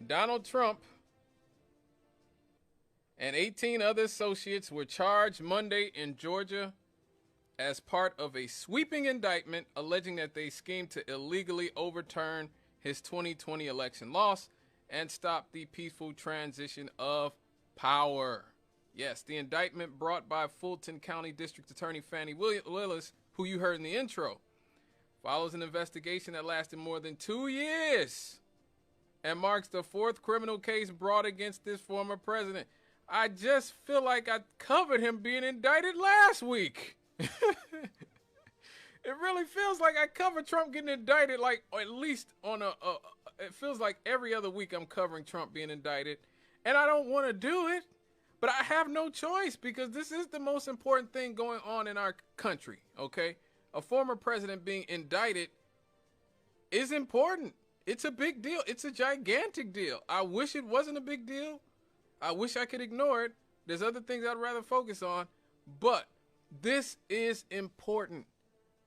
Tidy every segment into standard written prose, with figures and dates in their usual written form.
Donald Trump and 18 other associates were charged Monday in Georgia as part of a sweeping indictment alleging that they schemed to illegally overturn his 2020 election loss and stop the peaceful transition of power. Yes, the indictment brought by Fulton County District Attorney Fannie Willis, who you heard in the intro, follows an investigation that lasted more than 2 years and marks the fourth criminal case brought against this former president. I just feel like I covered him being indicted last week. It really feels like I covered Trump getting indicted, like, or at least on it feels like every other week I'm covering Trump being indicted. And I don't want to do it, but I have no choice because this is the most important thing going on in our country, okay? A former president being indicted is important. It's a big deal. It's a gigantic deal. I wish it wasn't a big deal. I wish I could ignore it. There's other things I'd rather focus on, but this is important.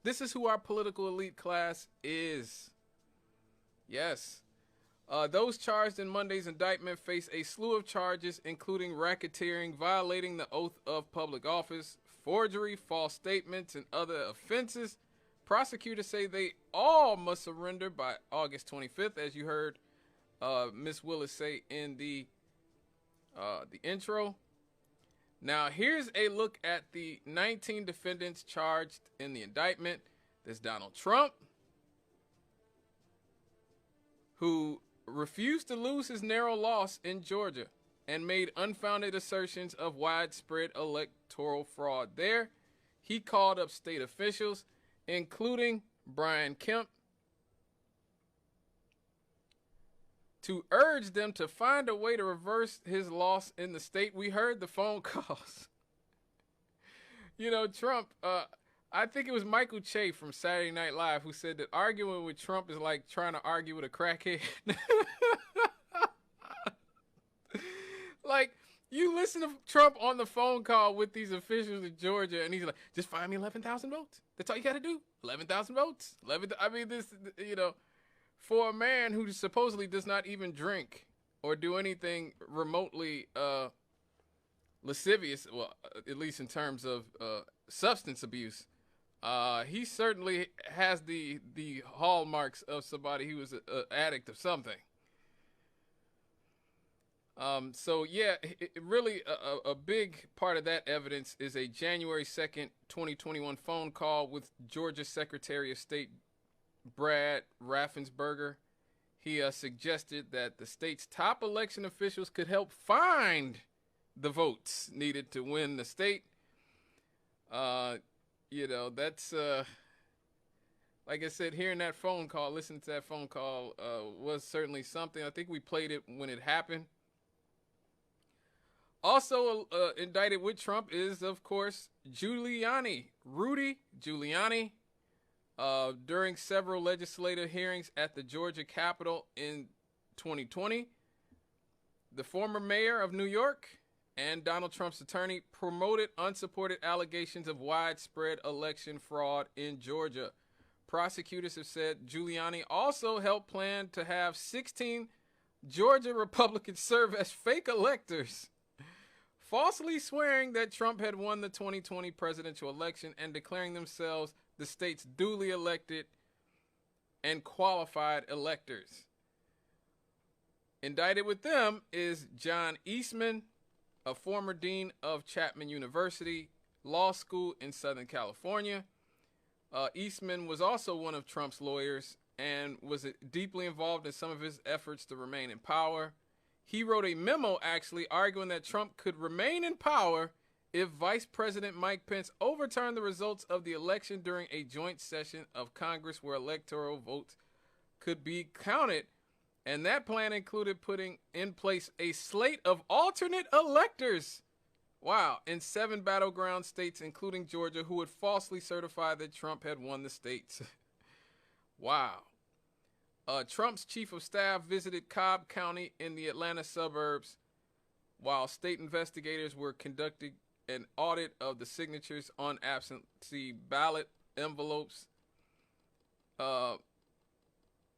This is who our political elite class is. Yes. Those charged in Monday's indictment face a slew of charges, including racketeering, violating the oath of public office, forgery, false statements, and other offenses. Prosecutors say they all must surrender by August 25th, as you heard Ms. Willis say in the intro. Now, here's a look at the 19 defendants charged in the indictment. There's Donald Trump, who refused to lose his narrow loss in Georgia and made unfounded assertions of widespread electoral fraud there. He called up state officials, including Brian Kemp, to urge them to find a way to reverse his loss in the state. We heard the phone calls. You know, Trump, I think it was Michael Che from Saturday Night Live who said that arguing with Trump is like trying to argue with a crackhead. Like, you listen to Trump on the phone call with these officials in Georgia, and he's like, just find me 11,000 votes. That's all you got to do. 11,000 votes. I mean, this, you know, for a man who supposedly does not even drink or do anything remotely lascivious, well, at least in terms of substance abuse, he certainly has the hallmarks of somebody who was an addict of something. So yeah, really a big part of that evidence is a January 2nd, 2021 phone call with Georgia Secretary of State Brad Raffensperger. He suggested that the state's top election officials could help find the votes needed to win the state. You know, that's like I said, hearing that phone call, listening to that phone call was certainly something. I think we played it when it happened. Also indicted with Trump is, of course, Giuliani, Rudy Giuliani. During several legislative hearings at the Georgia Capitol in 2020, the former mayor of New York and Donald Trump's attorney promoted unsupported allegations of widespread election fraud in Georgia. Prosecutors have said Giuliani also helped plan to have 16 Georgia Republicans serve as fake electors, falsely swearing that Trump had won the 2020 presidential election and declaring themselves the state's duly elected and qualified electors. Indicted with them is John Eastman, a former dean of Chapman University Law School in Southern California. Eastman was also one of Trump's lawyers and was deeply involved in some of his efforts to remain in power. He wrote a memo actually arguing that Trump could remain in power if Vice President Mike Pence overturned the results of the election during a joint session of Congress where electoral votes could be counted. And that plan included putting in place a slate of alternate electors, wow, in 7 battleground states, including Georgia, who would falsely certify that Trump had won the states. Wow. Trump's chief of staff visited Cobb County in the Atlanta suburbs while state investigators were conducting an audit of the signatures on absentee ballot envelopes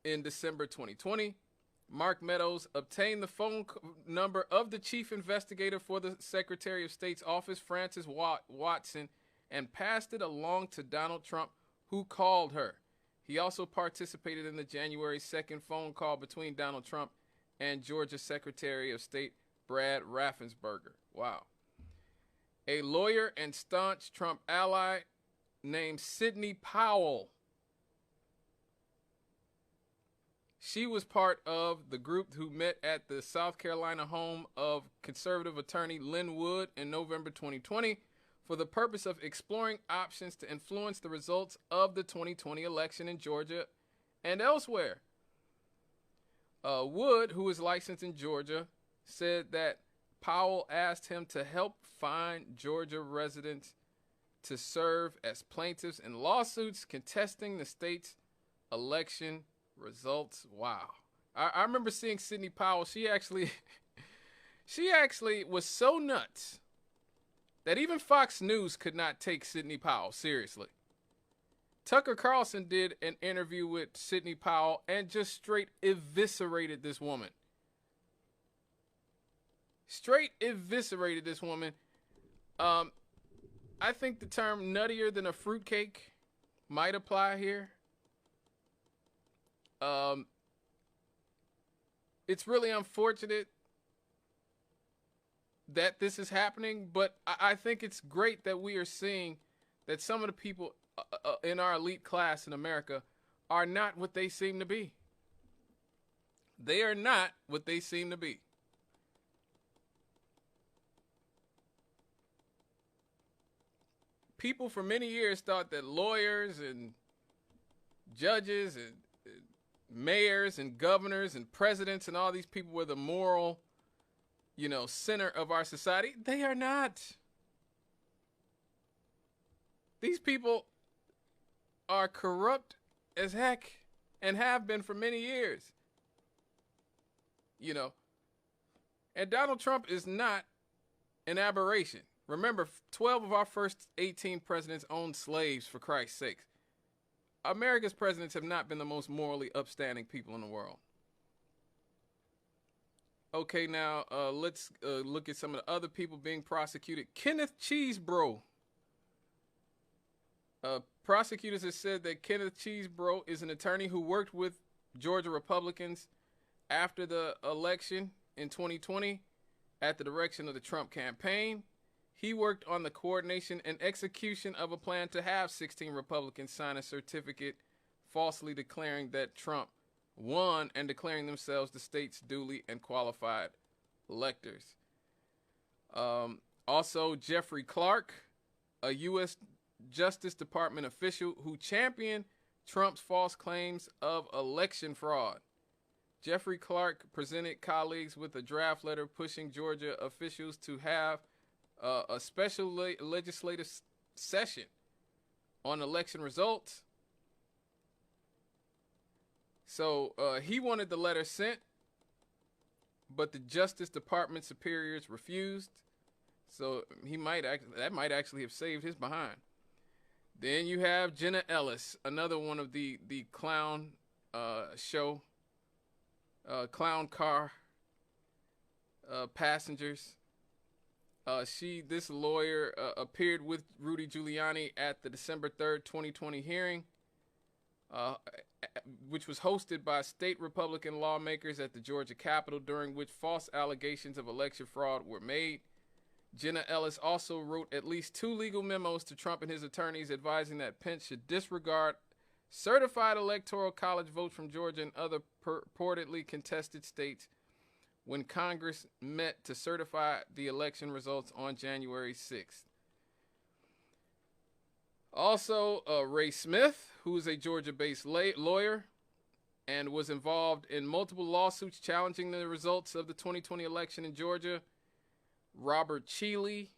in December 2020. Mark Meadows, obtained the phone number of the chief investigator for the Secretary of State's office, Frances Watson, and passed it along to Donald Trump, who called her. He also participated in the January 2nd phone call between Donald Trump and Georgia Secretary of State Brad Raffensperger. Wow. A lawyer and staunch Trump ally named Sidney Powell. She was part of the group who met at the South Carolina home of conservative attorney Lynn Wood in November 2020 for the purpose of exploring options to influence the results of the 2020 election in Georgia and elsewhere. Wood, who is licensed in Georgia, said that Powell asked him to help find Georgia residents to serve as plaintiffs in lawsuits contesting the state's election results. Wow. I remember seeing Sidney Powell. She actually was so nuts that even Fox News could not take Sidney Powell seriously. Tucker Carlson did an interview with Sidney Powell and just straight eviscerated this woman. Straight eviscerated this woman. I think the term nuttier than a fruitcake might apply here. It's really unfortunate that this is happening, but I think it's great that we are seeing that some of the people in our elite class in America are not what they seem to be. They are not what they seem to be. People for many years thought that lawyers and judges and mayors and governors and presidents and all these people were the moral, center of our society. They are not. These people are corrupt as heck and have been for many years. And Donald Trump is not an aberration. Remember, 12 of our first 18 presidents owned slaves, for Christ's sake. America's presidents have not been the most morally upstanding people in the world. Okay, now let's look at some of the other people being prosecuted. Kenneth Chesebro. Prosecutors have said that Kenneth Chesebro is an attorney who worked with Georgia Republicans after the election in 2020 at the direction of the Trump campaign. He worked on the coordination and execution of a plan to have 16 Republicans sign a certificate falsely declaring that Trump won and declaring themselves the state's duly and qualified electors. Also, Jeffrey Clark, a U.S. Justice Department official who championed Trump's false claims of election fraud. Jeffrey Clark presented colleagues with a draft letter pushing Georgia officials to have a special legislative session on election results. So he wanted the letter sent, but the Justice Department superiors refused. So that might actually have saved his behind. Then you have Jenna Ellis, another one of the clown clown car passengers. This lawyer appeared with Rudy Giuliani at the December 3rd, 2020 hearing, which was hosted by state Republican lawmakers at the Georgia Capitol, during which false allegations of election fraud were made. Jenna Ellis also wrote at least 2 legal memos to Trump and his attorneys advising that Pence should disregard certified electoral college votes from Georgia and other purportedly contested states when Congress met to certify the election results on January 6th. Also, Ray Smith, who is a Georgia-based lawyer and was involved in multiple lawsuits challenging the results of the 2020 election in Georgia. Robert Cheeley,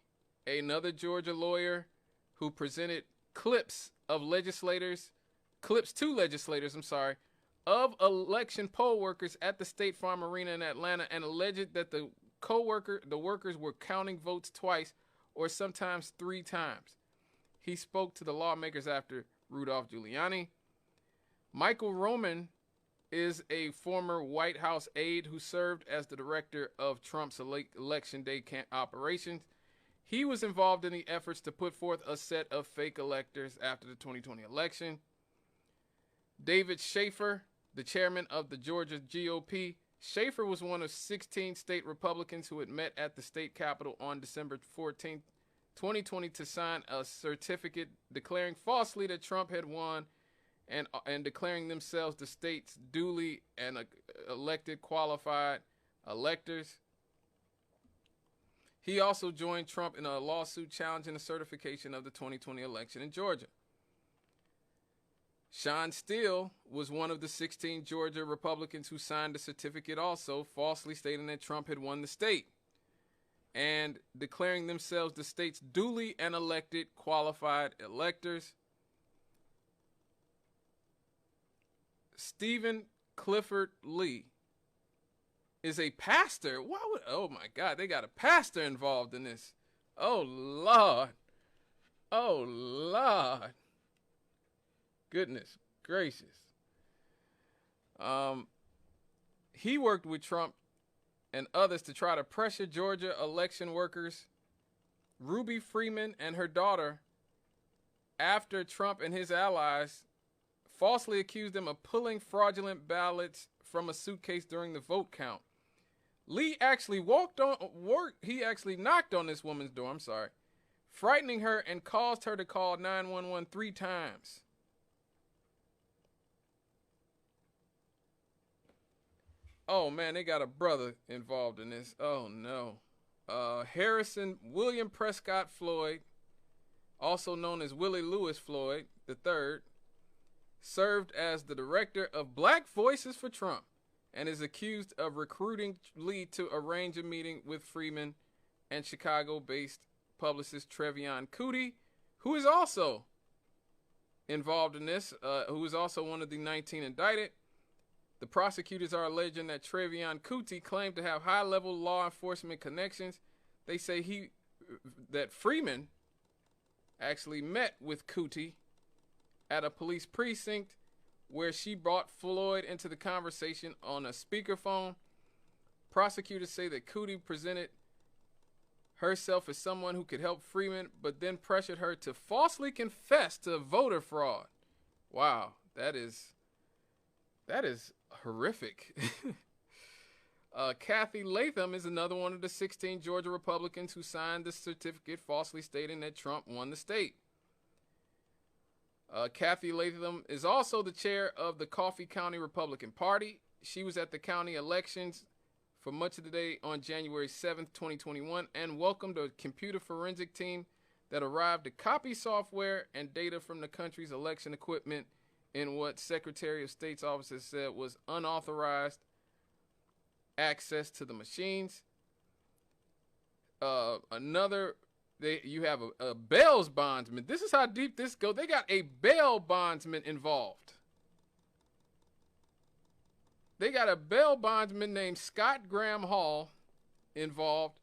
another Georgia lawyer who presented clips to legislators, of election poll workers at the State Farm Arena in Atlanta, and alleged that the workers were counting votes twice or sometimes 3 times. He spoke to the lawmakers after Rudolph Giuliani. Michael Roman is a former White House aide who served as the director of Trump's election day operations. He was involved in the efforts to put forth a set of fake electors after the 2020 election. David Schaefer, the chairman of the Georgia GOP. Schaefer was one of 16 state Republicans who had met at the state capitol on December 14, 2020 to sign a certificate declaring falsely that Trump had won and declaring themselves the state's duly and elected qualified electors. He also joined Trump in a lawsuit challenging the certification of the 2020 election in Georgia. Sean Steele was one of the 16 Georgia Republicans who signed the certificate also, falsely stating that Trump had won the state and declaring themselves the state's duly and elected qualified electors. Stephen Clifford Lee is a pastor. Oh my God, they got a pastor involved in this. Oh Lord. Oh Lord. Goodness gracious. He worked with Trump and others to try to pressure Georgia election workers, Ruby Freeman and her daughter, after Trump and his allies falsely accused them of pulling fraudulent ballots from a suitcase during the vote count. Lee actually knocked on this woman's door, frightening her and caused her to call 911 3 times. Oh man, they got a brother involved in this. Oh no. Harrison William Prescott Floyd, also known as Willie Lewis Floyd III, served as the director of Black Voices for Trump and is accused of recruiting Lee to arrange a meeting with Freeman and Chicago-based publicist Trevion Kutti, who is also involved in this, who is also one of the 19 indicted. The prosecutors are alleging that Trevion Kutti claimed to have high-level law enforcement connections. They say that Freeman actually met with Kutti at a police precinct where she brought Floyd into the conversation on a speakerphone. Prosecutors say that Kutti presented herself as someone who could help Freeman, but then pressured her to falsely confess to voter fraud. Wow, that is horrific. Kathy Latham is another one of the 16 Georgia Republicans who signed the certificate falsely stating that Trump won the state. Kathy Latham is also the chair of the Coffee County Republican Party. She was at the county elections for much of the day on January 7th, 2021, and welcomed a computer forensic team that arrived to copy software and data from the country's election equipment in what Secretary of State's office said was unauthorized access to the machines. You have a bail bondsman. This is how deep this goes. They got a bail bondsman involved. They got a bail bondsman named Scott Graham Hall involved.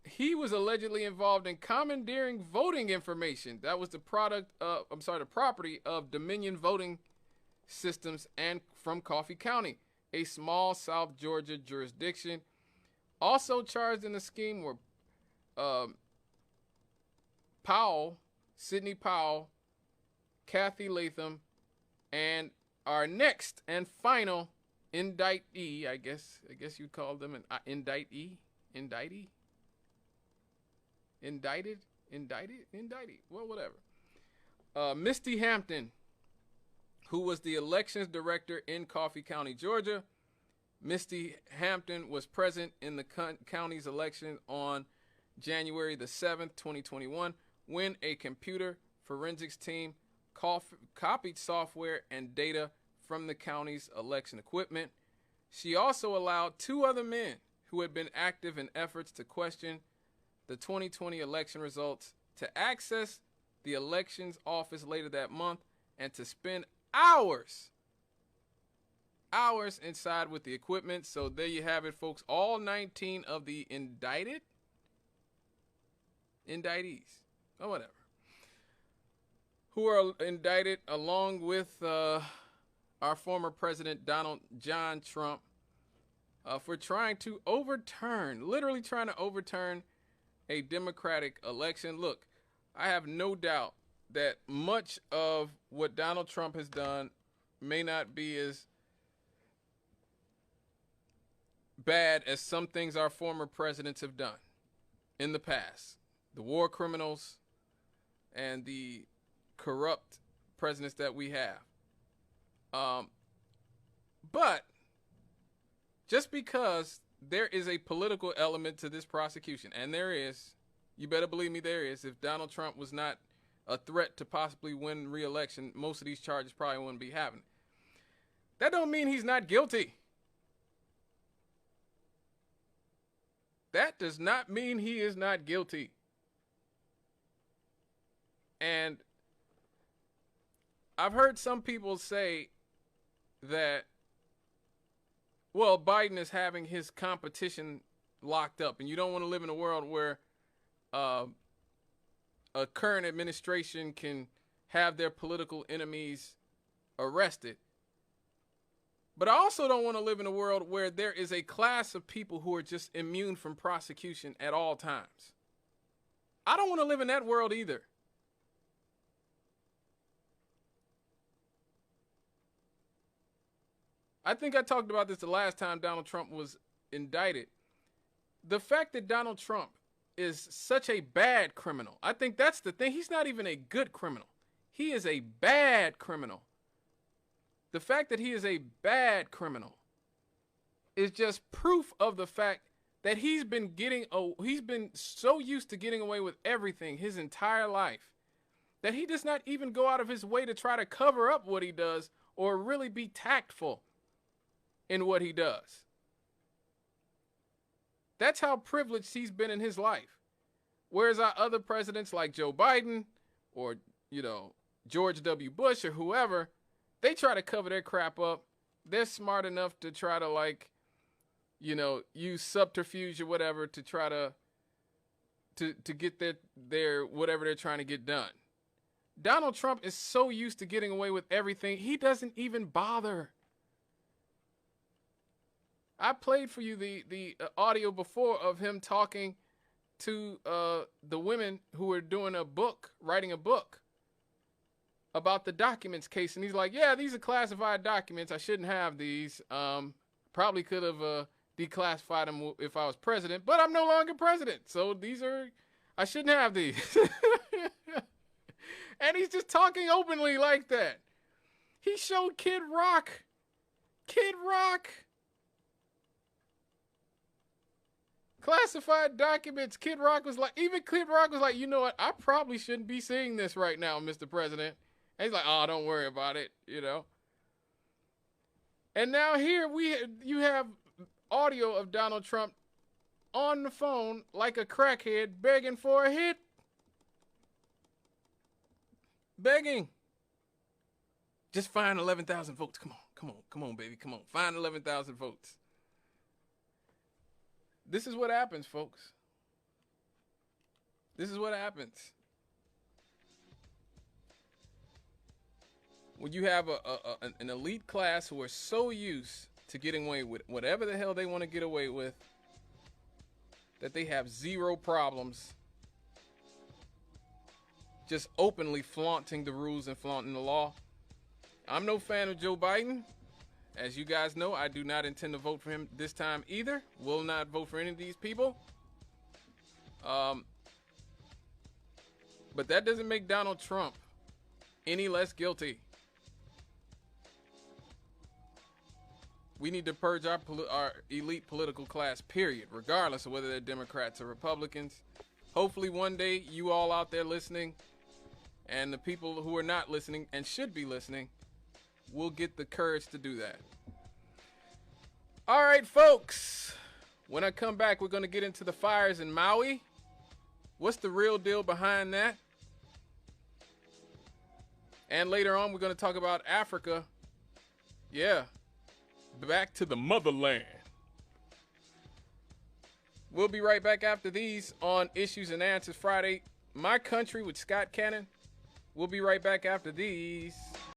He was allegedly involved in commandeering voting information. That was the property of Dominion Voting Systems and from Coffee County, a small South Georgia jurisdiction. Also charged in the scheme were Sidney Powell, Kathy Latham, and our next and final indictee, I guess you'd call them an indictee. Well, whatever. Misty Hampton, who was the elections director in Coffee County, Georgia. Misty Hampton was present in the county's election on January the 7th, 2021, when a computer forensics team copied software and data from the county's election equipment. She also allowed 2 other men who had been active in efforts to question the 2020 election results to access the elections office later that month and to spend hours inside with the equipment. So there you have it, folks. All 19 of the indictees, or whatever, who are indicted along with our former president, Donald John Trump, for trying to overturn, literally trying to overturn a Democratic election. Look, I have no doubt that much of what Donald Trump has done may not be as bad as some things our former presidents have done in the past. The war criminals and the corrupt presidents that we have. But just because there is a political element to this prosecution, and there is, you better believe me, there is. If Donald Trump was not a threat to possibly win re-election, most of these charges probably wouldn't be happening. That don't mean he's not guilty. That does not mean he is not guilty. And I've heard some people say that, well, Biden is having his competition locked up, and you don't want to live in a world where a current administration can have their political enemies arrested. But I also don't want to live in a world where there is a class of people who are just immune from prosecution at all times. I don't want to live in that world either. I think I talked about this the last time Donald Trump was indicted. The fact that Donald Trump is such a bad criminal, I think that's the thing. He's not even a good criminal. He is a bad criminal. The fact that he is a bad criminal is just proof of the fact that he's been so used to getting away with everything his entire life that he does not even go out of his way to try to cover up what he does or really be tactful in what he does. That's how privileged he's been in his life. Whereas our other presidents like Joe Biden or, George W. Bush or whoever, they try to cover their crap up. They're smart enough to try to use subterfuge or whatever to try to get their whatever they're trying to get done. Donald Trump is so used to getting away with everything, he doesn't even bother. I played for you the audio before of him talking to the women who were writing a book about the documents case. And he's like, yeah, these are classified documents. I shouldn't have these. Probably could have declassified them if I was president, but I'm no longer president. So I shouldn't have these. And he's just talking openly like that. He showed Kid Rock. Classified documents. Kid Rock was like, you know what? I probably shouldn't be seeing this right now, Mr. President. And he's like, oh, don't worry about it, And now here you have audio of Donald Trump on the phone like a crackhead begging for a hit. Begging. Just find 11,000 votes. Come on, baby. Come on. Find 11,000 votes. This is what happens, folks. This is what happens. When you have an elite class who are so used to getting away with whatever the hell they want to get away with, that they have zero problems just openly flaunting the rules and flaunting the law. I'm no fan of Joe Biden. As you guys know, I do not intend to vote for him this time either. Will not vote for any of these people. But that doesn't make Donald Trump any less guilty. We need to purge our elite political class, period, regardless of whether they're Democrats or Republicans. Hopefully one day you all out there listening and the people who are not listening and should be listening will get the courage to do that. All right, folks. When I come back, we're going to get into the fires in Maui. What's the real deal behind that? And later on, we're going to talk about Africa. Yeah. Back to the motherland. We'll be right back after these on Issues and Answers Friday. My Country with Scott Cannon. We'll be right back after these.